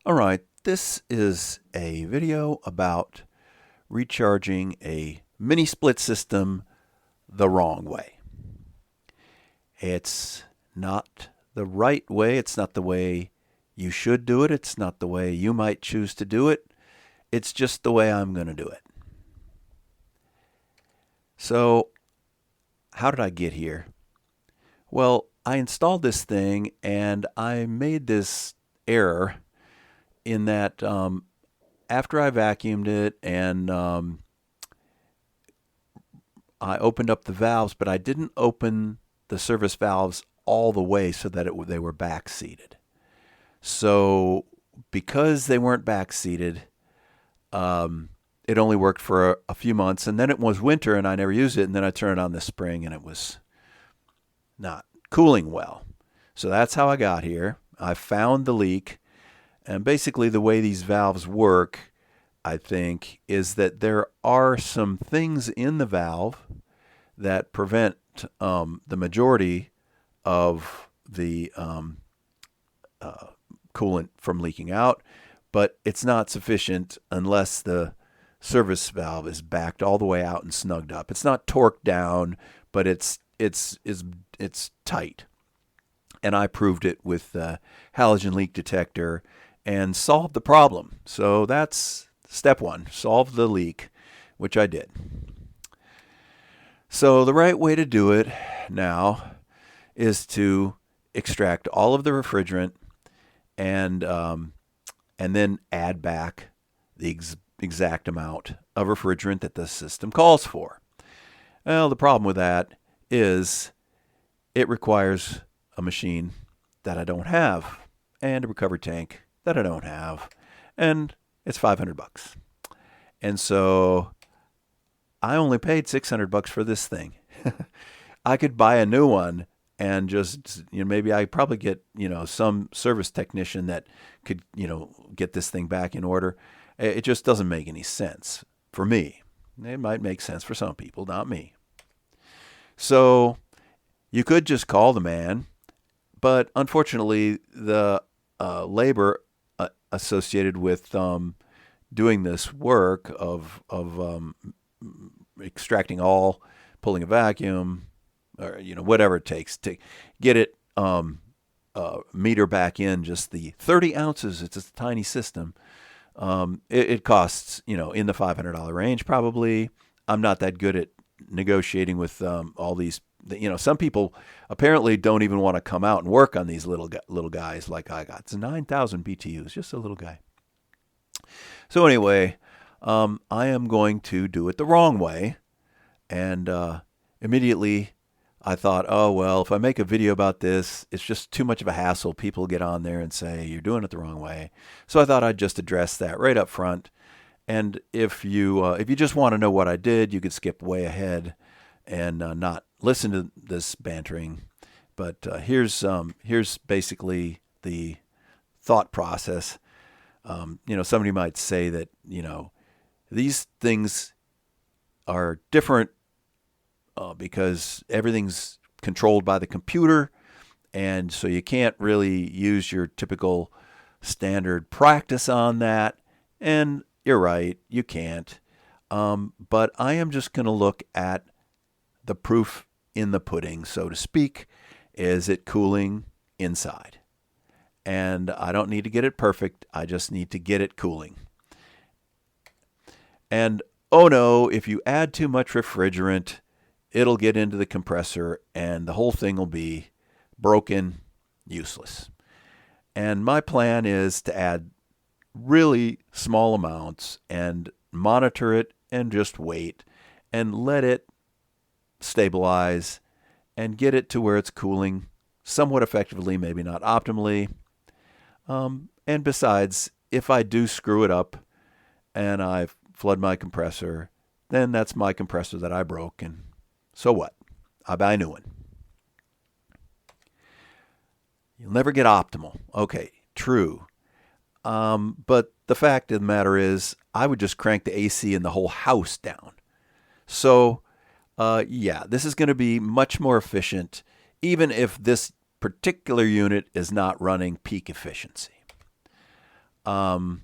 All right, this is a video about recharging a mini split system the wrong way. It's not the right way. It's not the way you should do it. It's not the way you might choose to do it. It's just the way I'm going to do it. So, how did I get here? Well, I installed this thing and I made this error in that after I vacuumed it and I opened up the valves, but I didn't open the service valves all the way so that they were back seated. So because they weren't back seated, it only worked for a few months, and then it was winter and I never used it, and then I turned it on this spring and it was not cooling well. So that's how I got here. I found the leak, and basically the way these valves work, I think, is that there are some things in the valve that prevent the majority of the coolant from leaking out, but it's not sufficient unless the service valve is backed all the way out and snugged up. It's not torqued down, but it's tight. And I proved it with the halogen leak detector and solved the problem. So that's step one, solve the leak, which I did. So the right way to do it now is to extract all of the refrigerant and then add back the exact amount of refrigerant that the system calls for. Well, the problem with that is it requires a machine that I don't have and a recovery tank that I don't have, and it's $500. And so I only paid $600 for this thing. I could buy a new one and just, maybe I probably get, some service technician that could, get this thing back in order. It just doesn't make any sense for me. It might make sense for some people, not me. So you could just call the man, but unfortunately the labor associated with doing this work of extracting all, pulling a vacuum, or whatever it takes to get it meter back in just the 30 ounces. It's a tiny system. It costs in the $500 range probably. I'm not that good at negotiating with all these. Some people apparently don't even want to come out and work on these little guys like I got. It's 9,000 BTUs, just a little guy. So anyway, I am going to do it the wrong way. And immediately I thought, oh, well, if I make a video about this, it's just too much of a hassle. People get on there and say, you're doing it the wrong way. So I thought I'd just address that right up front. And if you just want to know what I did, you could skip way ahead and not listen to this bantering. But here's basically the thought process. Somebody might say that, these things are different because everything's controlled by the computer, and so you can't really use your typical standard practice on that. And you're right, you can't. But I am just going to look at the proof in the pudding, so to speak. Is it cooling inside? And I don't need to get it perfect. I just need to get it cooling. And oh no, if you add too much refrigerant, it'll get into the compressor and the whole thing will be broken, useless. And my plan is to add really small amounts and monitor it and just wait and let it stabilize and get it to where it's cooling somewhat effectively, maybe not optimally. And besides, if I do screw it up and I flood my compressor, then that's my compressor that I broke, and so what? I buy a new one. You'll never get optimal. Okay, true. But the fact of the matter is, I would just crank the AC in the whole house down. So, this is going to be much more efficient, even if this particular unit is not running peak efficiency. And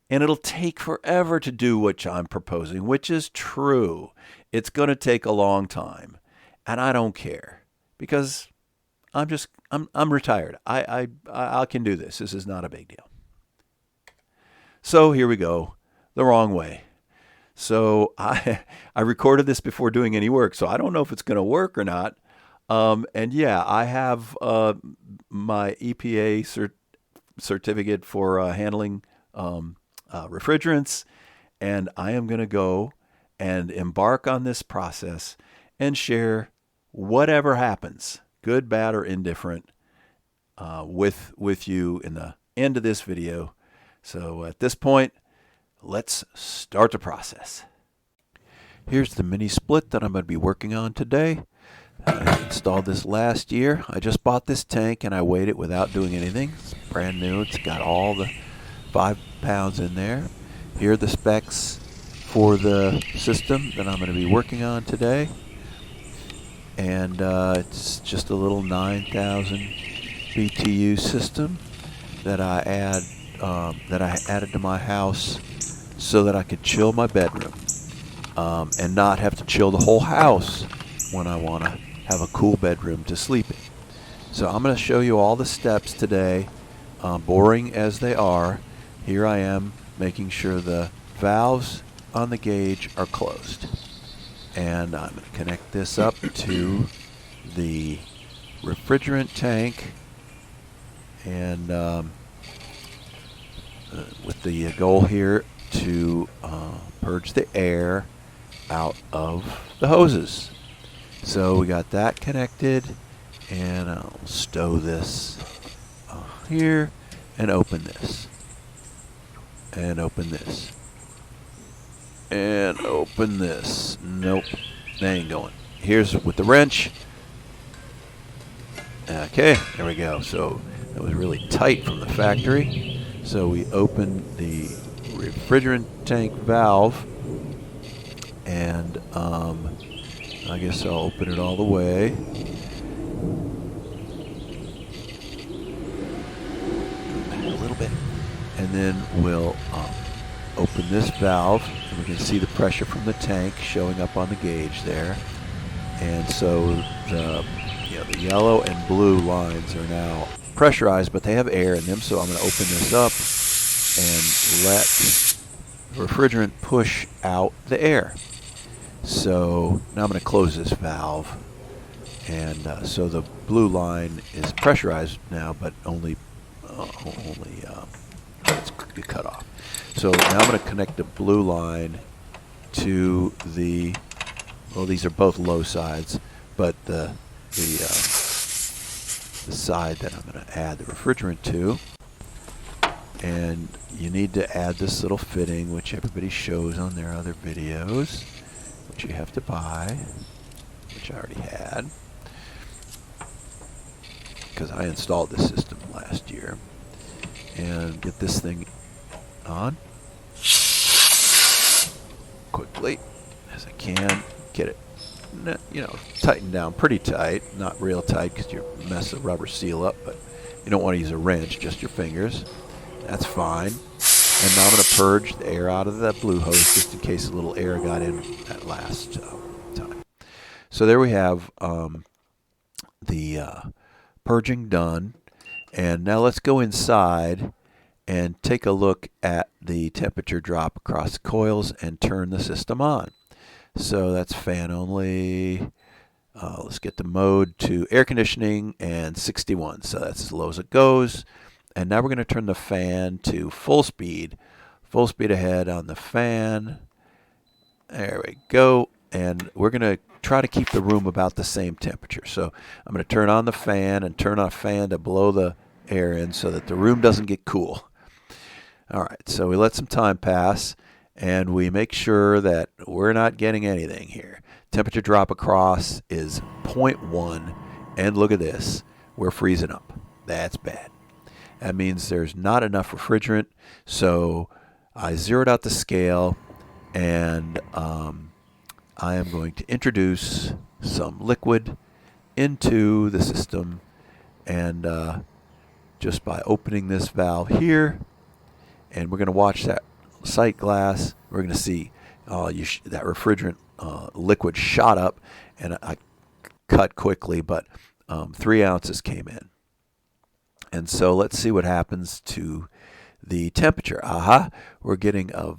it'll take forever to do what I'm proposing, which is true. It's going to take a long time. And I don't care because I'm retired. I can do this. This is not a big deal. So here we go, the wrong way. So I recorded this before doing any work, so I don't know if it's going to work or not. And yeah, I have my EPA certificate for handling refrigerants, and I am going to go and embark on this process and share whatever happens, good, bad, or indifferent, with you in the end of this video. So at this point, let's start the process. Here's the mini split that I'm going to be working on today. I installed this last year. I just bought this tank and I weighed it without doing anything. It's brand new. It's got all the 5 pounds in there. Here are the specs for the system that I'm going to be working on today. And it's just a little 9,000 BTU system that I added to my house so that I could chill my bedroom and not have to chill the whole house when I want to have a cool bedroom to sleep in. So I'm going to show you all the steps today, boring as they are. Here I am making sure the valves on the gauge are closed. And I'm going to connect this up to the refrigerant tank, and with the goal here to purge the air out of the hoses. So we got that connected, and I'll stow this here and open this and open this and open this. Nope, that ain't going. Here's with the wrench. Okay, there we go. So that was really tight from the factory. So we open the refrigerant tank valve, and I guess I'll open it all the way. A little bit. And then we'll open this valve, and we can see the pressure from the tank showing up on the gauge there. And so the yellow and blue lines are now pressurized, but they have air in them. So I'm going to open this up and let the refrigerant push out the air. So now I'm going to close this valve, and so the blue line is pressurized now, but only it's cut off. So now I'm going to connect the blue line to the, well, these are both low sides, but the side that I'm going to add the refrigerant to. And you need to add this little fitting, which everybody shows on their other videos, which you have to buy, which I already had, because I installed this system last year. And get this thing on quickly as I can. Get it, tightened down pretty tight, not real tight because you mess the rubber seal up, but you don't want to use a wrench, just your fingers. That's fine. And now I'm going to purge the air out of that blue hose just in case a little air got in that last time. So there we have the purging done. And now let's go inside and take a look at the temperature drop across the coils and turn the system on. So that's fan only. Let's get the mode to air conditioning and 61. So that's as low as it goes. And now we're going to turn the fan to full speed ahead on the fan. There we go. And we're going to try to keep the room about the same temperature. So I'm going to turn on the fan and turn on a fan to blow the air in so that the room doesn't get cool. All right, so we let some time pass, and we make sure that we're not getting anything here. Temperature drop across is 0.1, and look at this. We're freezing up. That's bad. That means there's not enough refrigerant, so I zeroed out the scale, and I am going to introduce some liquid into the system, and just by opening this valve here, and we're going to watch that sight glass. We're going to see that refrigerant liquid shot up, and I cut quickly, but 3 ounces came in. And so let's see what happens to the temperature. We're getting a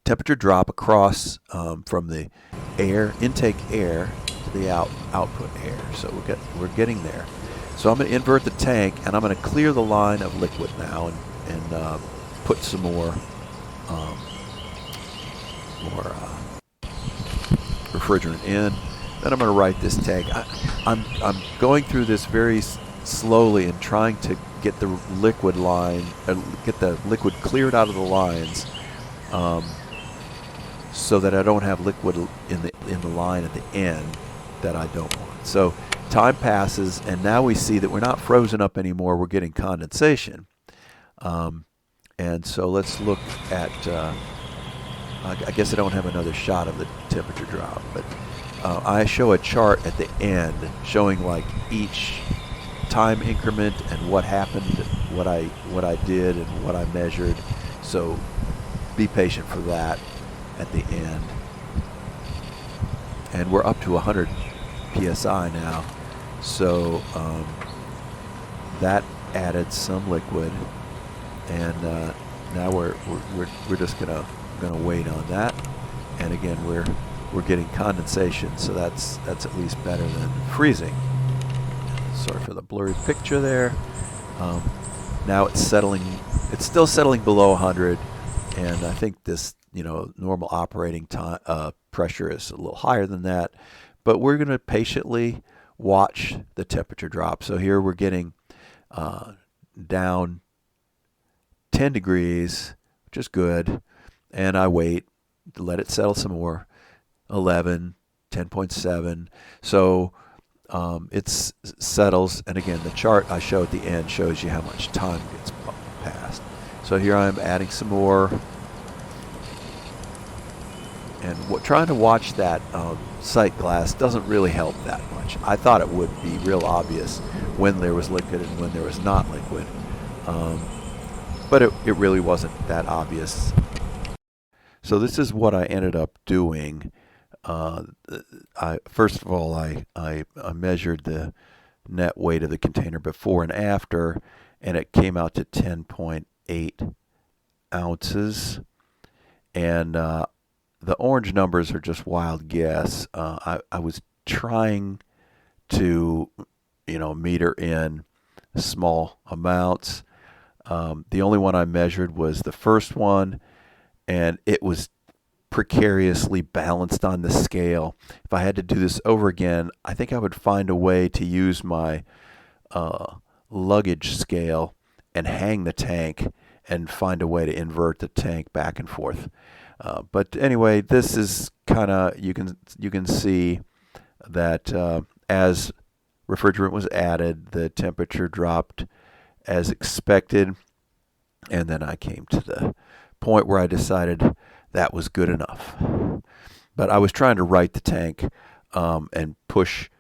temperature drop across from the intake air to the output air. So we're getting there. So I'm going to invert the tank, and I'm going to clear the line of liquid now and put some more refrigerant in. Then I'm going to write this tank. I'm going through this very slowly and trying to get the liquid line, get the liquid cleared out of the lines, so that I don't have liquid in the line at the end that I don't want. So time passes, and now we see that we're not frozen up anymore. We're getting condensation, and so let's look at. I guess I don't have another shot of the temperature drop, but I show a chart at the end showing like each time increment and what happened, what I did, and what I measured. So be patient for that at the end. And we're up to 100 psi now, so that added some liquid, and now we're just gonna wait on that. And again, we're getting condensation, so that's at least better than freezing. Sorry for the blurry picture there. Now it's settling. It's still settling below 100, and I think this normal operating time pressure is a little higher than that. But we're going to patiently watch the temperature drop. So here we're getting down 10 degrees, which is good. And I wait to let it settle some more. 11, 10.7. So it settles. And again, the chart I show at the end shows you how much time gets passed. So here I'm adding some more. And trying to watch that sight glass doesn't really help that much. I thought it would be real obvious when there was liquid and when there was not liquid. But it really wasn't that obvious. So this is what I ended up doing. First of all, I measured the net weight of the container before and after, and it came out to 10.8 ounces. And the orange numbers are just wild guess. I was trying to, meter in small amounts. The only one I measured was the first one, and it was precariously balanced on the scale. If I had to do this over again, I think I would find a way to use my luggage scale and hang the tank and find a way to invert the tank back and forth. But anyway, this is kind of, you can see that as refrigerant was added, the temperature dropped as expected, and then I came to the point where I decided that was good enough. But I was trying to right the tank and push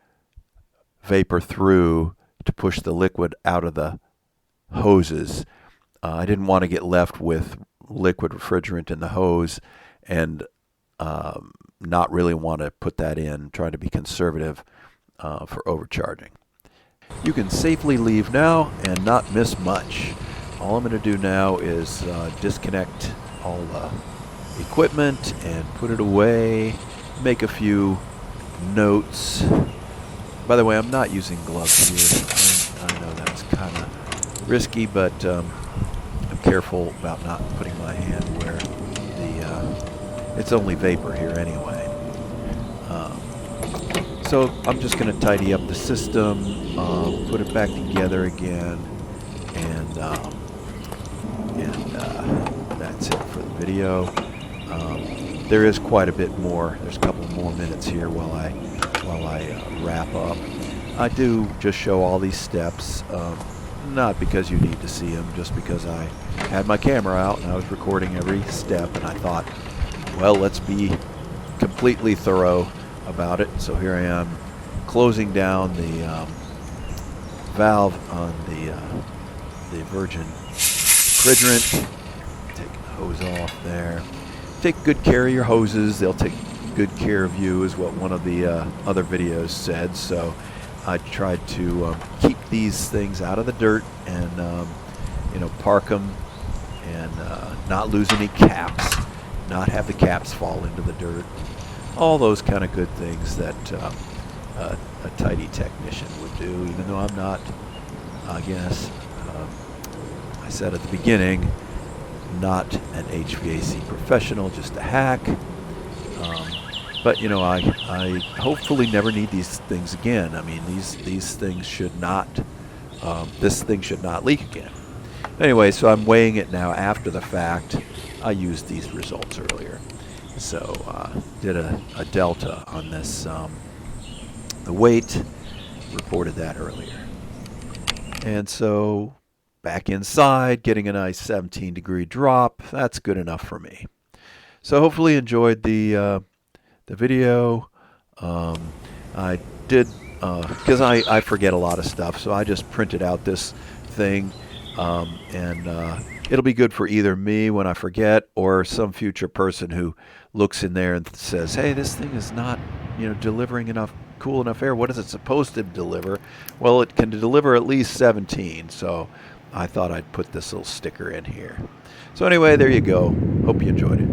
vapor through to push the liquid out of the hoses. I didn't want to get left with liquid refrigerant in the hose and not really want to put that in, trying to be conservative for overcharging. You can safely leave now and not miss much. All I'm going to do now is disconnect all the equipment and put it away, make a few notes. By the way, I'm not using gloves here. I know that's kind of risky, but I'm careful about not putting my hand where it's only vapor here anyway. So I'm just going to tidy up the system, put it back together again, and that's it for the video. There is quite a bit more. There's a couple more minutes here while I wrap up. I do just show all these steps, not because you need to see them, just because I had my camera out and I was recording every step, and I thought, well, let's be completely thorough about it. So here I am closing down the valve on the Virgin refrigerant. Taking the hose off there. Take good care of your hoses. They'll take good care of you, is what one of the other videos said. So I tried to keep these things out of the dirt and park them and not lose any caps, not have the caps fall into the dirt. All those kind of good things that a tidy technician would do, even though I'm not, I guess, I said at the beginning, not an HVAC professional, just a hack. But I hopefully never need these things again. I mean, these things should not, this thing should not leak again. Anyway, so I'm weighing it now after the fact. I used these results earlier. So did a delta on this, the weight, reported that earlier. And so back inside, getting a nice 17-degree drop. That's good enough for me. So hopefully you enjoyed the video. I did, because I forget a lot of stuff, so I just printed out this thing, and it'll be good for either me when I forget or some future person who looks in there and says, hey, this thing is not delivering enough cool enough air. What is it supposed to deliver? Well, it can deliver at least 17, so I thought I'd put this little sticker in here. So anyway, there you go. Hope you enjoyed it.